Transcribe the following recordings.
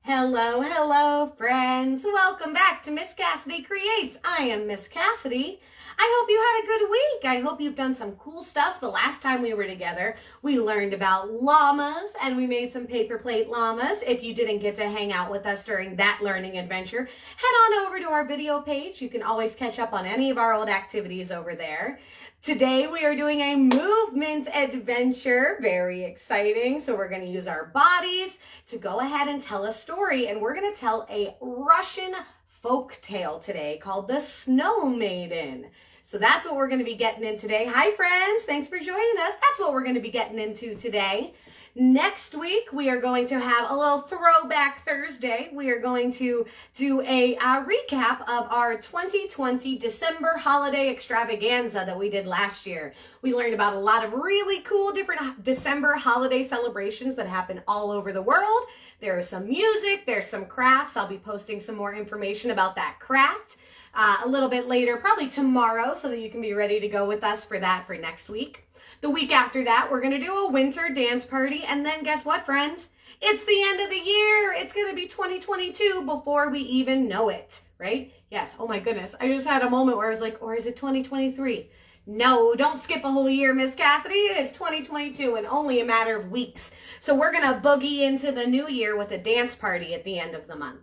Hello, hello, friends. Welcome back to Miss Cassidy Creates. I am Miss Cassidy. I hope you had a good week. I hope you've done some cool stuff. The last time we were together, we learned about llamas and we made some paper plate llamas. If you didn't get to hang out with us during that learning adventure, head on over to our video page. You can always catch up on any of our old activities over there. Today we are doing a movement adventure. Very exciting. So we're going to use our bodies to go ahead and tell a story, and we're going to tell a Russian folk tale today called the Snow Maiden. So that's what we're going to be getting in today. Hi friends, thanks for joining us. That's what we're going to be getting into today. Next week, we are going to have a little throwback Thursday. We are going to do a recap of our 2020 December holiday extravaganza that we did last year. We learned about a lot of really cool different December holiday celebrations that happen all over the world. There is some music, there's some crafts. I'll be posting some more information about that craft a little bit later, probably tomorrow, so that you can be ready to go with us for that for next week. The week after that, we're going to do a winter dance party. And then guess what, friends? It's the end of the year. It's going to be 2022 before we even know it, right? Yes. Oh my goodness. I just had a moment where I was like, or is it 2023? No, don't skip a whole year, Miss Cassidy. It is 2022 and only a matter of weeks. So we're going to boogie into the new year with a dance party at the end of the month.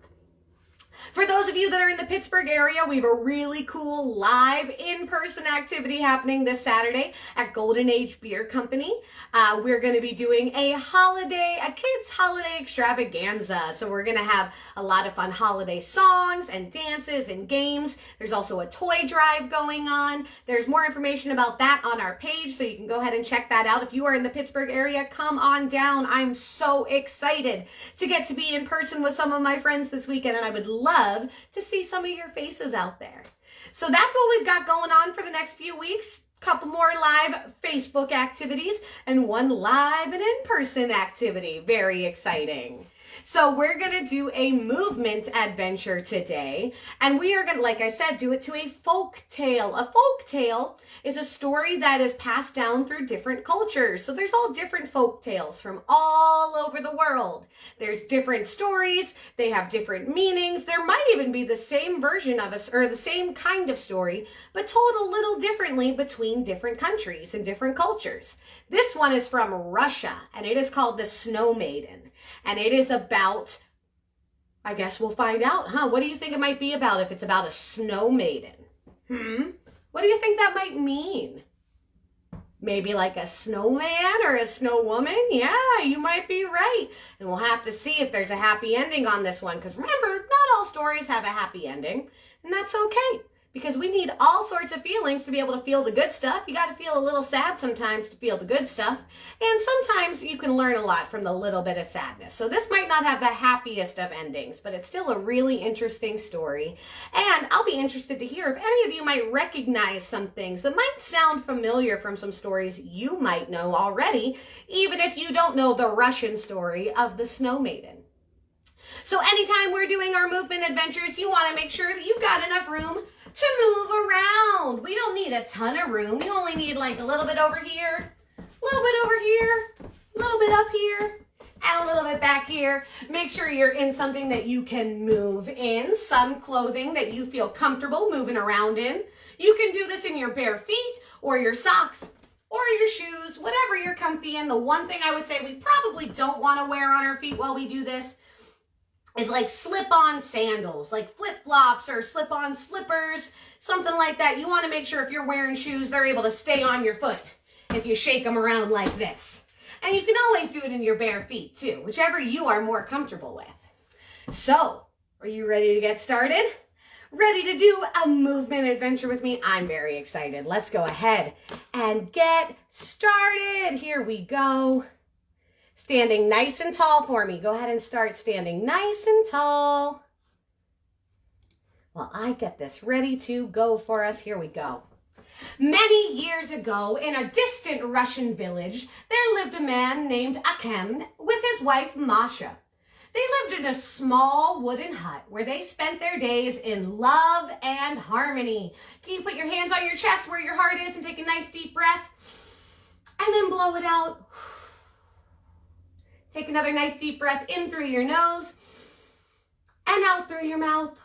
For those of you that are in the Pittsburgh area, we have a really cool live in-person activity happening this Saturday at Golden Age Beer Company. We're going to be doing a kids holiday extravaganza. So we're going to have a lot of fun holiday songs and dances and games. There's also a toy drive going on. There's more information about that on our page, so you can go ahead and check that out. If you are in the Pittsburgh area, come on down. I'm so excited to get to be in person with some of my friends this weekend, and I would love to see some of your faces out there. So that's what we've got going on for the next few weeks. Couple more live Facebook activities and one live and in-person activity. Very exciting. So we're going to do a movement adventure today, and we are going to, like I said, do it to a folk tale. A folk tale is a story that is passed down through different cultures. So there's all different folk tales from all over the world. There's different stories. They have different meanings. There might even be the same version of us or the same kind of story, but told a little differently between different countries and different cultures. This one is from Russia, and it is called the Snow Maiden. And it is about, I guess we'll find out, huh? What do you think it might be about if it's about a snow maiden? What do you think that might mean? Maybe like a snowman or a snow woman? Yeah, you might be right. And we'll have to see if there's a happy ending on this one. Because remember, not all stories have a happy ending. And that's okay. Because we need all sorts of feelings to be able to feel the good stuff. You got to feel a little sad sometimes to feel the good stuff. And sometimes you can learn a lot from the little bit of sadness. So this might not have the happiest of endings, but it's still a really interesting story. And I'll be interested to hear if any of you might recognize some things that might sound familiar from some stories you might know already, even if you don't know the Russian story of the Snow Maiden. So anytime we're doing our movement adventures, you want to make sure that you've got enough room to move around. We don't need a ton of room. You only need like a little bit over here, a little bit over here, a little bit up here, and a little bit back here. Make sure you're in something that you can move in, some clothing that you feel comfortable moving around in. You can do this in your bare feet or your socks or your shoes, whatever you're comfy in. The one thing I would say we probably don't want to wear on our feet while we do this is like slip-on sandals, like flip-flops or slip-on slippers, something like that. You want to make sure if you're wearing shoes, they're able to stay on your foot if you shake them around like this. And you can always do it in your bare feet too, whichever you are more comfortable with. So, are you ready to get started? Ready to do a movement adventure with me? I'm very excited. Let's go ahead and get started. Here we go. Standing nice and tall for me. Go ahead and start standing nice and tall. Well, I get this ready to go for us. Here we go. Many years ago, in a distant Russian village, there lived a man named Akem with his wife Masha. They lived in a small wooden hut where they spent their days in love and harmony. Can you put your hands on your chest where your heart is and take a nice deep breath? And then blow it out. Take another nice deep breath in through your nose and out through your mouth.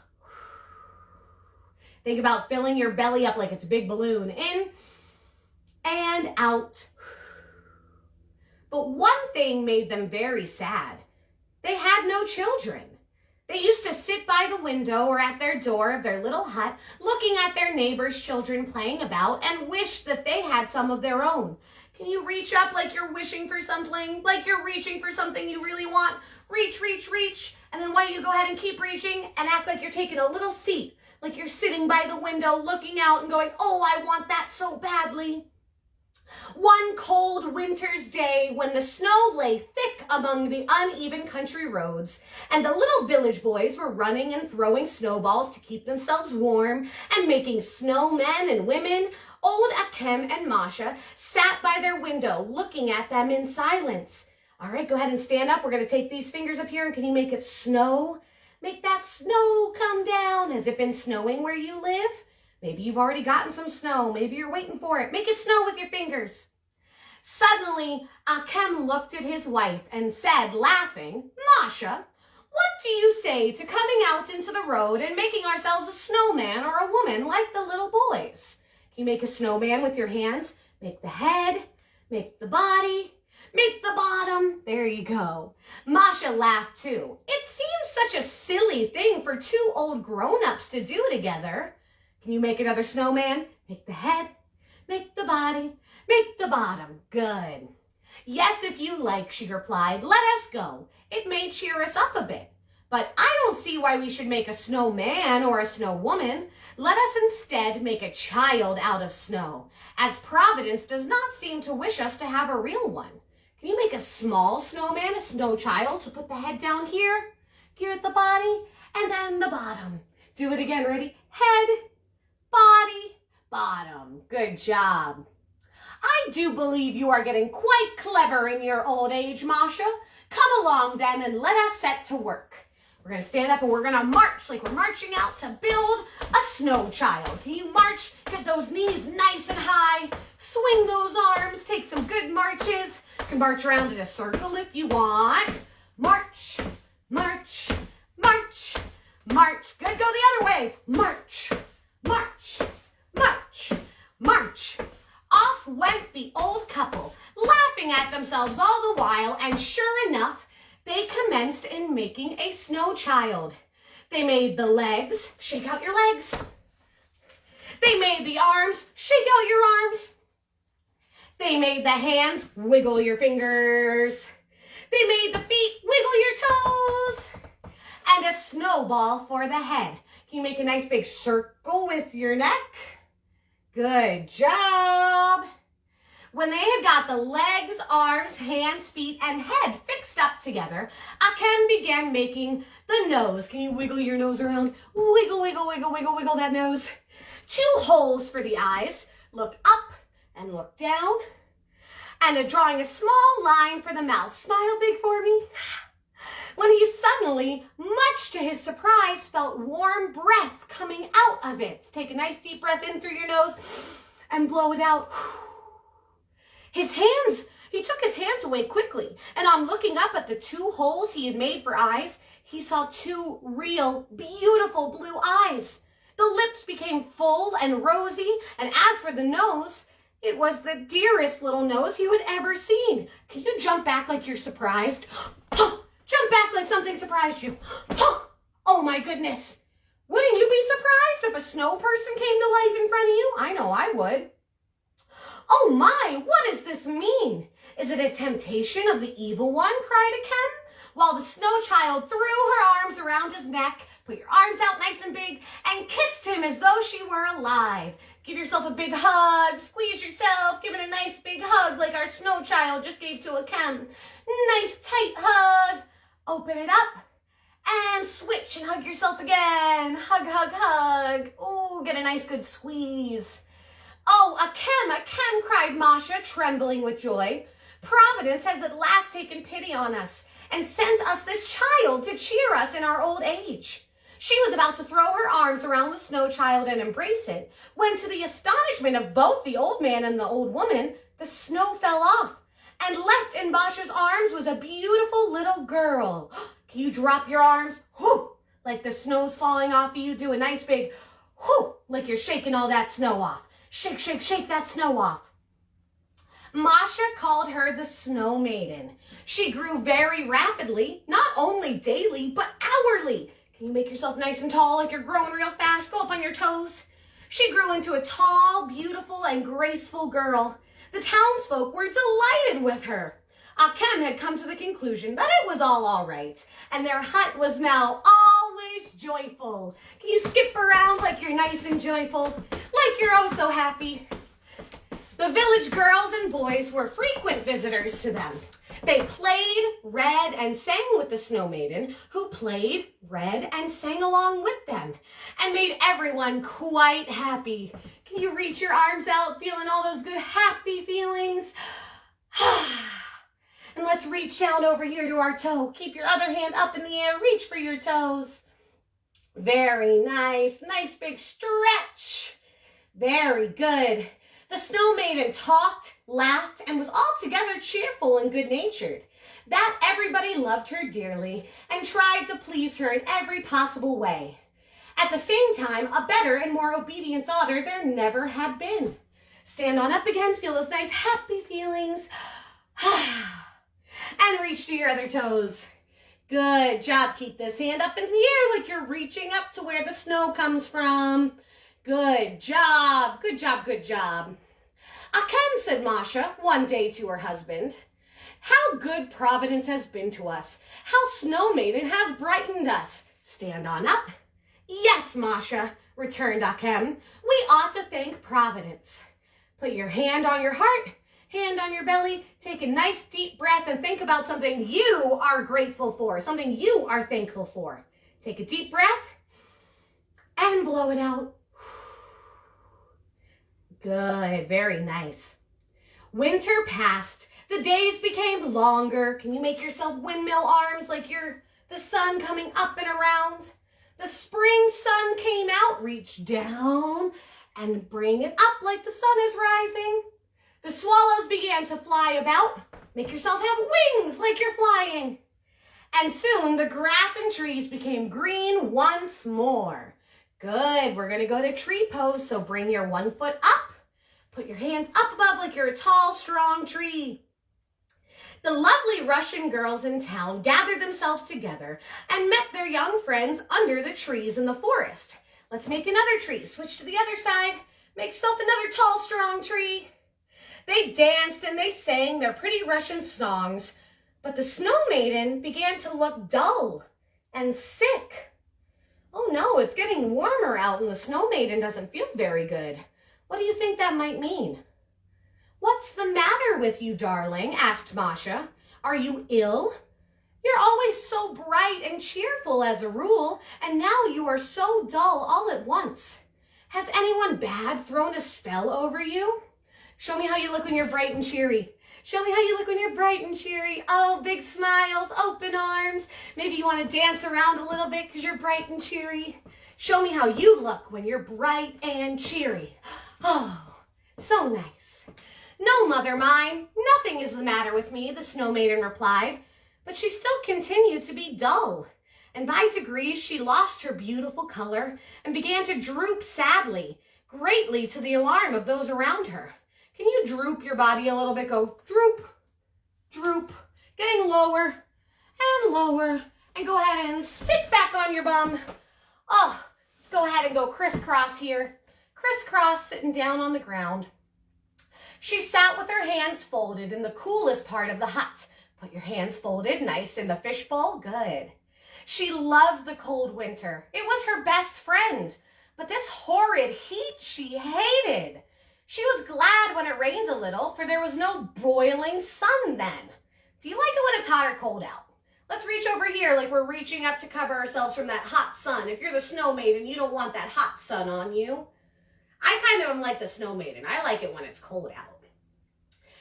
Think about filling your belly up like it's a big balloon. In and out. But one thing made them very sad. They had no children. They used to sit by the window or at their door of their little hut, looking at their neighbors' children playing about, and wish that they had some of their own. Can you reach up like you're wishing for something, like you're reaching for something you really want? Reach, reach, reach. And then why don't you go ahead and keep reaching and act like you're taking a little seat, like you're sitting by the window looking out and going, oh, I want that so badly. One cold winter's day, when the snow lay thick among the uneven country roads, and the little village boys were running and throwing snowballs to keep themselves warm and making snowmen and women, old Akem and Masha sat by their window looking at them in silence. All right, go ahead and stand up. We're going to take these fingers up here, and can you make it snow? Make that snow come down. Has it been snowing where you live? Maybe you've already gotten some snow. Maybe you're waiting for it. Make it snow with your fingers. Suddenly, Akem looked at his wife and said, laughing, Masha, what do you say to coming out into the road and making ourselves a snowman or a woman like the little boys? Can you make a snowman with your hands? Make the head, make the body, make the bottom. There you go. Masha laughed too. It seems such a silly thing for two old grown-ups to do together. Can you make another snowman? Make the head, make the body, make the bottom. Good. Yes, if you like, she replied. Let us go. It may cheer us up a bit. But I don't see why we should make a snowman or a snow woman. Let us instead make a child out of snow, as Providence does not seem to wish us to have a real one. Can you make a small snowman, a snow child? So put the head down here, give it the body, and then the bottom. Do it again. Ready? Head, body, bottom. Good job. I do believe you are getting quite clever in your old age, Masha. Come along then and let us set to work. We're going to stand up and we're going to march like we're marching out to build a snow child. Can you march? Get those knees nice and high. Swing those arms. Take some good marches. You can march around in a circle if you want. March, march, march, march. Good. Go the other way. March, march, march, march. Off went the old couple, laughing at themselves all the while, and sure enough, they commenced in making a snow child. They made the legs, shake out your legs. They made the arms, shake out your arms. They made the hands, wiggle your fingers. They made the feet, wiggle your toes. And a snowball for the head. Can you make a nice big circle with your neck? Good job. When they had got the legs, arms, hands, feet, and head fixed up together, Akem began making the nose. Can you wiggle your nose around? Wiggle, wiggle, wiggle, wiggle, wiggle that nose. 2 holes for the eyes. Look up and look down. And drawing a small line for the mouth. Smile big for me. When he suddenly, much to his surprise, felt warm breath coming out of it. Take a nice deep breath in through your nose and blow it out. He took his hands away quickly, and on looking up at the 2 holes he had made for eyes, he saw 2 real, beautiful blue eyes. The lips became full and rosy, and as for the nose, it was the dearest little nose you had ever seen. Can you jump back like you're surprised? Jump back like something surprised you. Oh my goodness. Wouldn't you be surprised if a snow person came to life in front of you? I know I would. Oh my, what does this mean? Is it a temptation of the evil one? Cried Akem, while the snow child threw her arms around his neck, put your arms out nice and big, and kissed him as though she were alive. Give yourself a big hug, squeeze yourself, give it a nice big hug like our snow child just gave to Akem. Nice tight hug. Open it up and switch and hug yourself again. Hug, hug, hug. Ooh, get a nice good squeeze. Oh, Akem, cried Masha, trembling with joy. Providence has at last taken pity on us and sent us this child to cheer us in our old age. She was about to throw her arms around the snow child and embrace it, when to the astonishment of both the old man and the old woman, the snow fell off, and left in Masha's arms was a beautiful little girl. Can you drop your arms? Whoo! Like the snow's falling off of you, do a nice big whoo, like you're shaking all that snow off. Shake, shake, shake that snow off. Masha called her the Snow Maiden. She grew very rapidly, not only daily, but hourly. Can you make yourself nice and tall like you're growing real fast? Go up on your toes. She grew into a tall, beautiful, and graceful girl. The townsfolk were delighted with her. Akem had come to the conclusion that it was all right, and their hut was now always joyful. Can you skip around like you're nice and joyful, like you're oh so happy? The village girls and boys were frequent visitors to them. They played, read, and sang with the Snow Maiden, who played, read, and sang along with them, and made everyone quite happy. Can you reach your arms out, feeling all those good, happy feelings? And let's reach down over here to our toe. Keep your other hand up in the air. Reach for your toes. Very nice. Nice big stretch. Very good. The Snow Maiden talked, laughed, and was altogether cheerful and good-natured. That everybody loved her dearly and tried to please her in every possible way. At the same time, a better and more obedient daughter there never had been. Stand on up again, feel those nice happy feelings. And reach to your other toes. Good job. Keep this hand up in the air like you're reaching up to where the snow comes from. Good job. Good job. Good job. Akem, said Masha one day to her husband, how good Providence has been to us. How Snow Maiden has brightened us. Stand on up. Yes, Masha, returned Akem. We ought to thank Providence. Put your hand on your heart, hand on your belly, take a nice deep breath and think about something you are grateful for, something you are thankful for. Take a deep breath and blow it out. Good, very nice. Winter passed. The days became longer. Can you make yourself windmill arms like you're the sun coming up and around? The spring sun came out, reach down and bring it up like the sun is rising. The swallows began to fly about. Make yourself have wings like you're flying. And soon the grass and trees became green once more. Good, we're gonna go to tree pose, so bring your one foot up. Put your hands up above like you're a tall, strong tree. The lovely Russian girls in town gathered themselves together and met their young friends under the trees in the forest. Let's make another tree. Switch to the other side. Make yourself another tall, strong tree. They danced and they sang their pretty Russian songs, but the Snow Maiden began to look dull and sick. Oh no, it's getting warmer out and the Snow Maiden doesn't feel very good. What do you think that might mean? What's the matter with you, darling? Asked Masha. Are you ill? You're always so bright and cheerful as a rule, and now you are so dull all at once. Has anyone bad thrown a spell over you? Show me how you look when you're bright and cheery. Show me how you look when you're bright and cheery. Oh, big smiles, open arms. Maybe you want to dance around a little bit because you're bright and cheery. Show me how you look when you're bright and cheery. Oh, so nice. No, mother mine, nothing is the matter with me, the Snow Maiden replied, but she still continued to be dull, and by degrees she lost her beautiful color and began to droop sadly, greatly to the alarm of those around her. Can you droop your body a little bit? Go droop, droop, getting lower and lower, and go ahead and sit back on your bum. Oh, let's go ahead and go crisscross here. Crisscross, sitting down on the ground. She sat with her hands folded in the coolest part of the hut. Put your hands folded, nice in the fishbowl. Good. She loved the cold winter. It was her best friend. But this horrid heat she hated. She was glad when it rained a little, for there was no broiling sun then. Do you like it when it's hot or cold out? Let's reach over here like we're reaching up to cover ourselves from that hot sun. If you're the Snow Maiden, you don't want that hot sun on you. I kind of am like the Snow Maiden. I like it when it's cold out.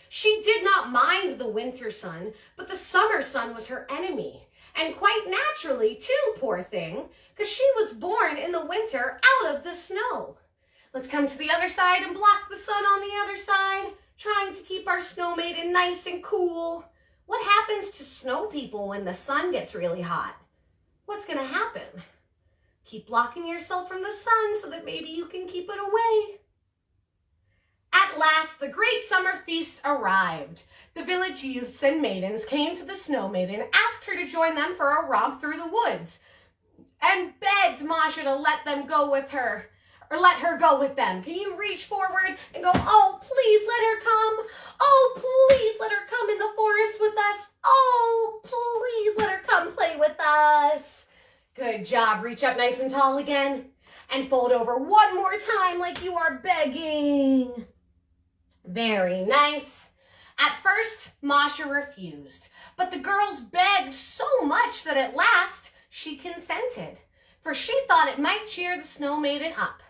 She did not mind the winter sun, but the summer sun was her enemy. And quite naturally, too, poor thing, because she was born in the winter out of the snow. Let's come to the other side and block the sun on the other side, trying to keep our Snow Maiden nice and cool. What happens to snow people when the sun gets really hot? What's going to happen? Keep blocking yourself from the sun so that maybe you can keep it away. At last, the great summer feast arrived. The village youths and maidens came to the Snow Maiden, asked her to join them for a romp through the woods, and begged Masha to let them go with her, or let her go with them. Can you reach forward and go, oh, please let her come. Oh, please let her come in the forest with us. Oh, please let her come play with us. Good job. Reach up nice and tall again and fold over one more time like you are begging. Very nice. At first, Masha refused, but the girls begged so much that at last she consented, for she thought it might cheer the Snow Maiden up.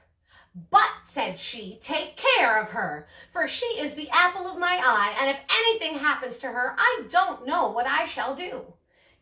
But, said she, take care of her, for she is the apple of my eye, and if anything happens to her, I don't know what I shall do.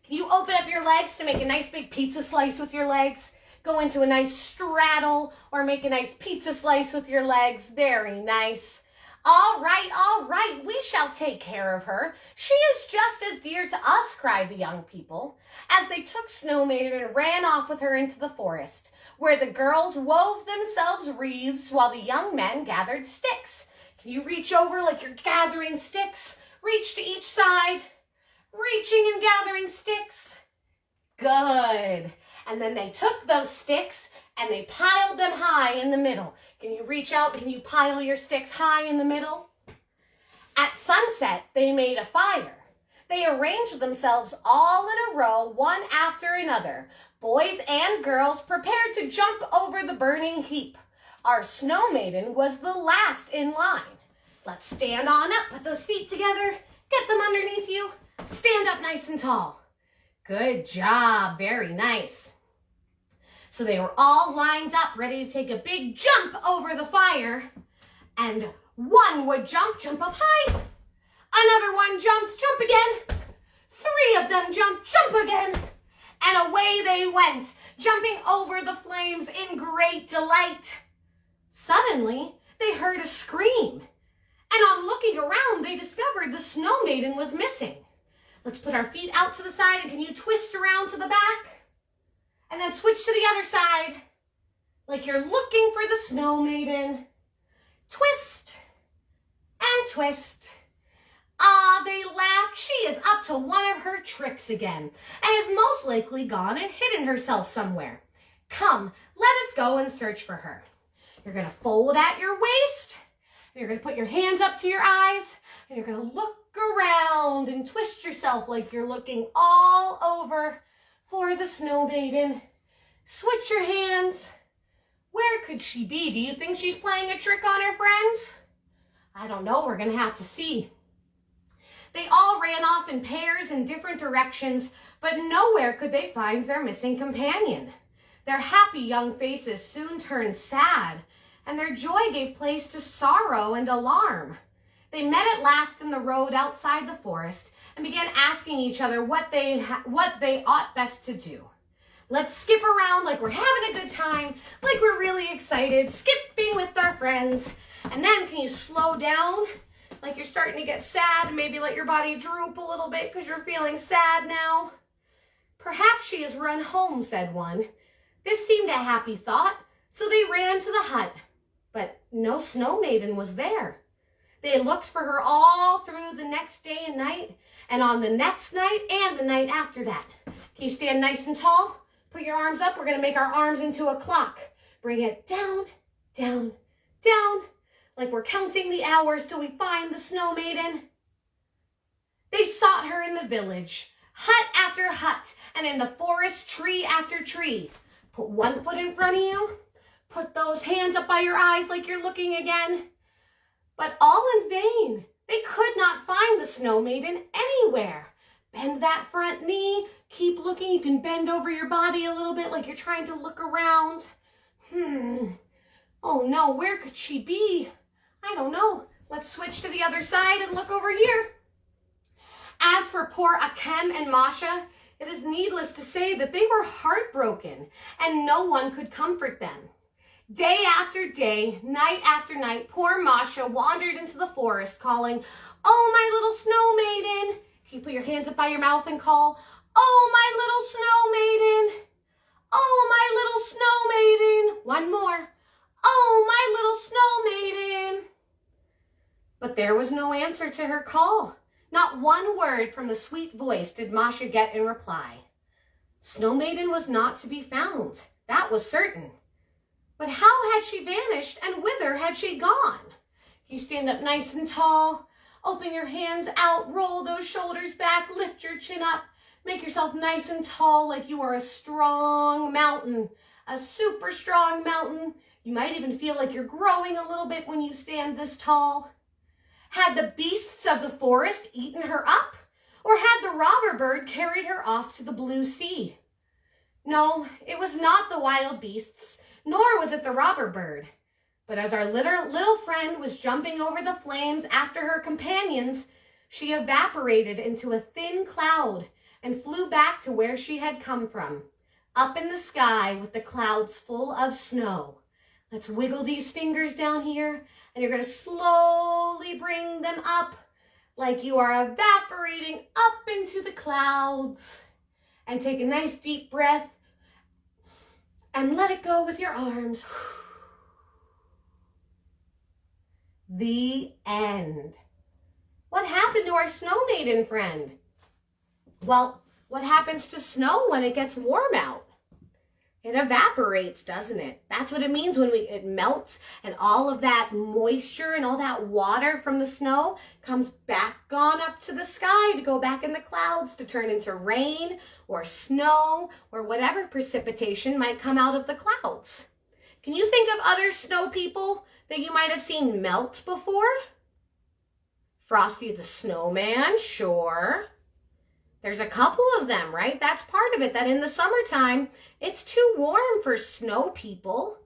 Can you open up your legs to make a nice big pizza slice with your legs? Go into a nice straddle, or make a nice pizza slice with your legs. Very nice. All right, we shall take care of her. She is just as dear to us, cried the young people, as they took Snow Maiden and ran off with her into the forest, where the girls wove themselves wreaths while the young men gathered sticks. Can you reach over like you're gathering sticks? Reach to each side, reaching and gathering sticks. Good. And then they took those sticks and they piled them high in the middle. Can you reach out? Can you pile your sticks high in the middle? At sunset, they made a fire. They arranged themselves all in a row, one after another. Boys and girls prepared to jump over the burning heap. Our Snow Maiden was the last in line. Let's stand on up, put those feet together, get them underneath you, stand up nice and tall. Good job, very nice. So they were all lined up, ready to take a big jump over the fire. And one would jump up high. Another one jumped, jump again. 3 of them jumped, jump again. And away they went, jumping over the flames in great delight. Suddenly, they heard a scream. And on looking around, they discovered the Snow Maiden was missing. Let's put our feet out to the side, and can you twist around to the back? And then switch to the other side, like you're looking for the Snow Maiden. Twist and twist. Ah, they laughed. She is up to one of her tricks again, and has most likely gone and hidden herself somewhere. Come, let us go and search for her. You're going to fold at your waist, and you're going to put your hands up to your eyes, and you're going to look around and twist yourself like you're looking all over for the Snow Maiden. Switch your hands. Where could she be? Do you think she's playing a trick on her friends? I don't know. We're going to have to see. They all ran off in pairs in different directions, but nowhere could they find their missing companion. Their happy young faces soon turned sad, and their joy gave place to sorrow and alarm. They met at last in the road outside the forest and began asking each other what they ought best to do. Let's skip around like we're having a good time, like we're really excited, skipping with our friends. And then can you slow down like you're starting to get sad and maybe let your body droop a little bit because you're feeling sad now? Perhaps she has run home, said one. This seemed a happy thought, so they ran to the hut. But no Snow Maiden was there. They looked for her all through the next day and night, and on the next night and the night after that. Can you stand nice and tall? Put your arms up. We're going to make our arms into a clock. Bring it down, down, down, like we're counting the hours till we find the Snow Maiden. They sought her in the village, hut after hut, and in the forest, tree after tree. Put one foot in front of you. Put those hands up by your eyes like you're looking again. But all in vain. They could not find the Snow Maiden anywhere. Bend that front knee. Keep looking. You can bend over your body a little bit like you're trying to look around. Oh no, where could she be? I don't know. Let's switch to the other side and look over here. As for poor Akem and Masha, it is needless to say that they were heartbroken and no one could comfort them. Day after day, night after night, poor Masha wandered into the forest calling, "Oh, my little Snow Maiden." Can you put your hands up by your mouth and call, "Oh, my little Snow Maiden. Oh, my little Snow But there was no answer to her call. Not one word from the sweet voice did Masha get in reply. Snow Maiden was not to be found. That was certain. But how had she vanished and whither had she gone? You stand up nice and tall, open your hands out, roll those shoulders back, lift your chin up, make yourself nice and tall like you are a strong mountain, a super strong mountain. You might even feel like you're growing a little bit when you stand this tall. Had the beasts of the forest eaten her up? Or had the robber bird carried her off to the blue sea? No, it was not the wild beasts, nor was it the robber bird. But as our little friend was jumping over the flames after her companions, she evaporated into a thin cloud and flew back to where she had come from, up in the sky with the clouds full of snow. Let's wiggle these fingers down here, and you're going to slowly bring them up like you are evaporating up into the clouds. And take a nice deep breath and let it go with your arms. The end. What happened to our Snow Maiden friend? Well, what happens to snow when it gets warm out? It evaporates, doesn't it? That's what it means when it melts and all of that moisture and all that water from the snow comes back on up to the sky to go back in the clouds to turn into rain or snow or whatever precipitation might come out of the clouds. Can you think of other snow people that you might have seen melt before? Frosty the Snowman, sure. There's a couple of them, right? That's part of it, that in the summertime, it's too warm for snow people.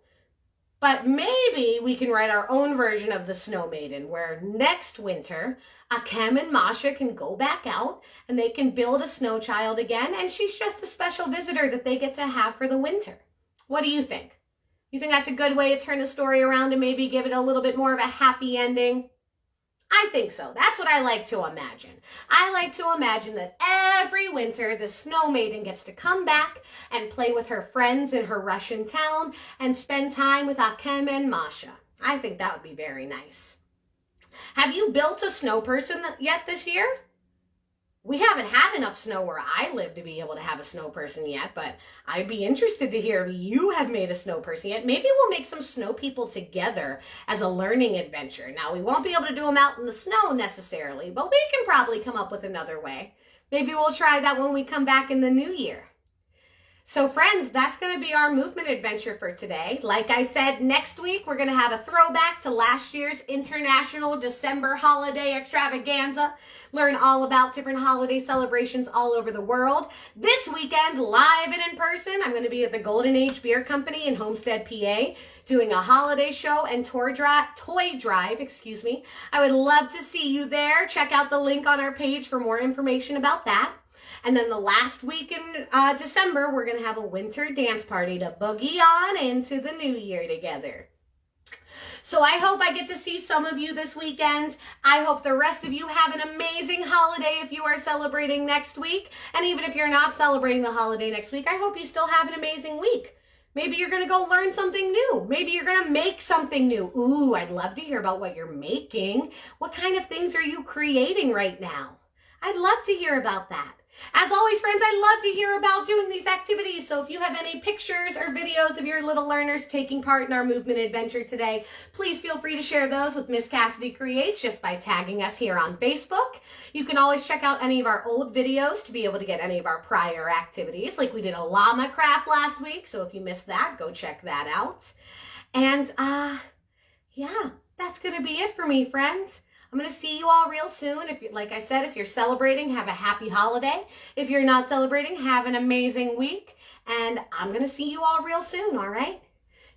But maybe we can write our own version of the Snow Maiden, where next winter, Akem and Masha can go back out and they can build a snow child again, and she's just a special visitor that they get to have for the winter. What do you think? You think that's a good way to turn the story around and maybe give it a little bit more of a happy ending? I think so. That's what I like to imagine. I like to imagine that every winter the Snow Maiden gets to come back and play with her friends in her Russian town and spend time with Akem and Masha. I think that would be very nice. Have you built a snow person yet this year? We haven't had enough snow where I live to be able to have a snow person yet, but I'd be interested to hear if you have made a snow person yet. Maybe we'll make some snow people together as a learning adventure. Now, we won't be able to do them out in the snow necessarily, but we can probably come up with another way. Maybe we'll try that when we come back in the new year. So friends, that's going to be our movement adventure for today. Like I said, next week we're going to have a throwback to last year's International December Holiday Extravaganza. Learn all about different holiday celebrations all over the world. This weekend, live and in person, I'm going to be at the Golden Age Beer Company in Homestead, PA, doing a holiday show and toy drive. I would love to see you there. Check out the link on our page for more information about that. And then the last week in December, we're going to have a winter dance party to boogie on into the new year together. So I hope I get to see some of you this weekend. I hope the rest of you have an amazing holiday if you are celebrating next week. And even if you're not celebrating the holiday next week, I hope you still have an amazing week. Maybe you're going to go learn something new. Maybe you're going to make something new. Ooh, I'd love to hear about what you're making. What kind of things are you creating right now? I'd love to hear about that. As always, friends, I love to hear about doing these activities. So if you have any pictures or videos of your little learners taking part in our movement adventure today, please feel free to share those with Miss Cassidy Creates just by tagging us here on Facebook. You can always check out any of our old videos to be able to get any of our prior activities. Like we did a llama craft last week. So if you missed that, go check that out. And yeah, that's going to be it for me, friends. I'm going to see you all real soon. Like I said, if you're celebrating, have a happy holiday. If you're not celebrating, have an amazing week. And I'm going to see you all real soon, all right?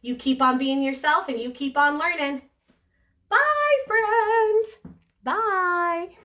You keep on being yourself and you keep on learning. Bye, friends. Bye.